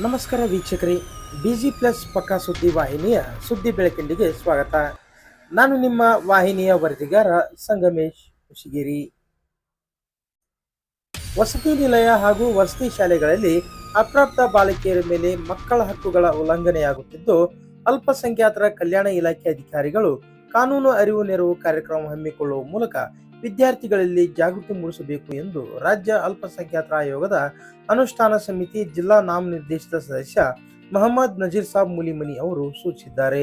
ನಮಸ್ಕಾರ ವೀಕ್ಷಕರೇ, busy plus ಪಕ್ಕಾ ಸುದ್ದಿ ವಾಹಿನಿಯ ಸುದ್ದಿ ಬೆಳಕಿಂಡಿಗೆ ಸ್ವಾಗತ. ನಾನು ನಿಮ್ಮ ವಾಹಿನಿಯ ವರದಿಗಾರ ಸಂಗಮೇಶ್ ಹುಶಿಗೇರಿ. ವಸತಿ ನಿಲಯ ಹಾಗೂ ವಸತಿ ಶಾಲೆಗಳಲ್ಲಿ ಅಪ್ರಾಪ್ತ ಬಾಲಕಿಯರ ಮೇಲೆ ಮಕ್ಕಳ ಹಕ್ಕುಗಳ ಉಲ್ಲಂಘನೆಯಾಗುತ್ತಿದ್ದು, ಅಲ್ಪಸಂಖ್ಯಾತರ ಕಲ್ಯಾಣ ಇಲಾಖೆ ಅಧಿಕಾರಿಗಳು ಕಾನೂನು ಅರಿವು ನೆರವು ಕಾರ್ಯಕ್ರಮ ಹಮ್ಮಿಕೊಳ್ಳುವ ಮೂಲಕ ವಿದ್ಯಾರ್ಥಿಗಳಲ್ಲಿ ಜಾಗೃತಿ ಮೂಡಿಸಬೇಕು ಎಂದು ರಾಜ್ಯ ಅಲ್ಪಸಂಖ್ಯಾತರ ಆಯೋಗದ ಅನುಷ್ಠಾನ ಸಮಿತಿ ಜಿಲ್ಲಾ ನಾಮನಿರ್ದೇಶಿತ ಸದಸ್ಯ ಮೊಹಮ್ಮದ್ ನಜೀರ್ ಸಾಬ್ ಮುಲಿಮನಿ ಅವರು ಸೂಚಿಸಿದ್ದಾರೆ.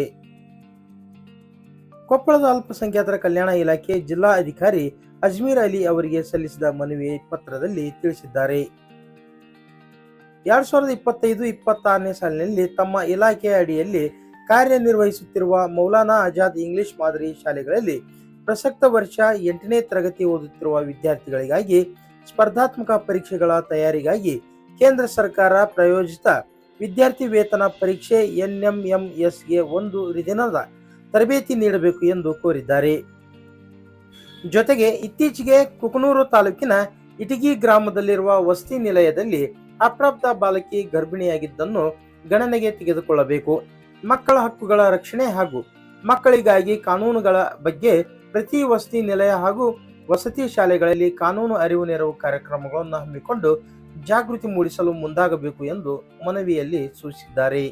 ಕೊಪ್ಪಳದ ಅಲ್ಪಸಂಖ್ಯಾತರ ಕಲ್ಯಾಣ ಇಲಾಖೆ ಜಿಲ್ಲಾ ಅಧಿಕಾರಿ ಅಜ್ಮೀರ್ ಅಲಿ ಅವರಿಗೆ ಸಲ್ಲಿಸಿದ ಮನವಿ ಪತ್ರದಲ್ಲಿ ತಿಳಿಸಿದ್ದಾರೆ. 2025-26ನೇ ಸಾಲಿನಲ್ಲಿ ತಮ್ಮ ಇಲಾಖೆಯ ಅಡಿಯಲ್ಲಿ ಕಾರ್ಯನಿರ್ವಹಿಸುತ್ತಿರುವ ಮೌಲಾನಾ ಆಜಾದ್ ಇಂಗ್ಲಿಷ್ ಮಾದರಿ ಶಾಲೆಗಳಲ್ಲಿ ಪ್ರಸಕ್ತ ವರ್ಷ 8ನೇ ತರಗತಿ ಓದುತ್ತಿರುವ ವಿದ್ಯಾರ್ಥಿಗಳಿಗಾಗಿ ಸ್ಪರ್ಧಾತ್ಮಕ ಪರೀಕ್ಷೆಗಳ ತಯಾರಿಗಾಗಿ ಕೇಂದ್ರ ಸರ್ಕಾರ ಪ್ರಾಯೋಜಿತ ವಿದ್ಯಾರ್ಥಿ ವೇತನ ಪರೀಕ್ಷೆ NMMSಗೆ 1 ದಿನದ ತರಬೇತಿ ನೀಡಬೇಕು ಎಂದು ಕೋರಿದ್ದಾರೆ. ಜೊತೆಗೆ ಇತ್ತೀಚೆಗೆ ಕುಕನೂರು ತಾಲೂಕಿನ ಇಟಗಿ ಗ್ರಾಮದಲ್ಲಿರುವ ವಸತಿ ನಿಲಯದಲ್ಲಿ ಅಪ್ರಾಪ್ತ ಬಾಲಕಿ ಗರ್ಭಿಣಿಯಾಗಿದ್ದನ್ನು ಗಣನೆಗೆ ತೆಗೆದುಕೊಳ್ಳಬೇಕು. ಮಕ್ಕಳ ಹಕ್ಕುಗಳ ರಕ್ಷಣೆ ಹಾಗೂ ಮಕ್ಕಳಿಗಾಗಿ ಕಾನೂನುಗಳ ಬಗ್ಗೆ ಪ್ರತಿ ವಸತಿ ನಿಲಯ ಹಾಗೂ ವಸತಿ ಶಾಲೆಗಳಲ್ಲಿ ಕಾನೂನು ಅರಿವು ನೆರವು ಕಾರ್ಯಕ್ರಮಗಳನ್ನು ಹಮ್ಮಿಕೊಂಡು ಜಾಗೃತಿ ಮೂಡಿಸಲು ಮುಂದಾಗಬೇಕು ಎಂದು ಮನವಿಯಲ್ಲಿ ಸೂಚಿಸಿದ್ದಾರೆ.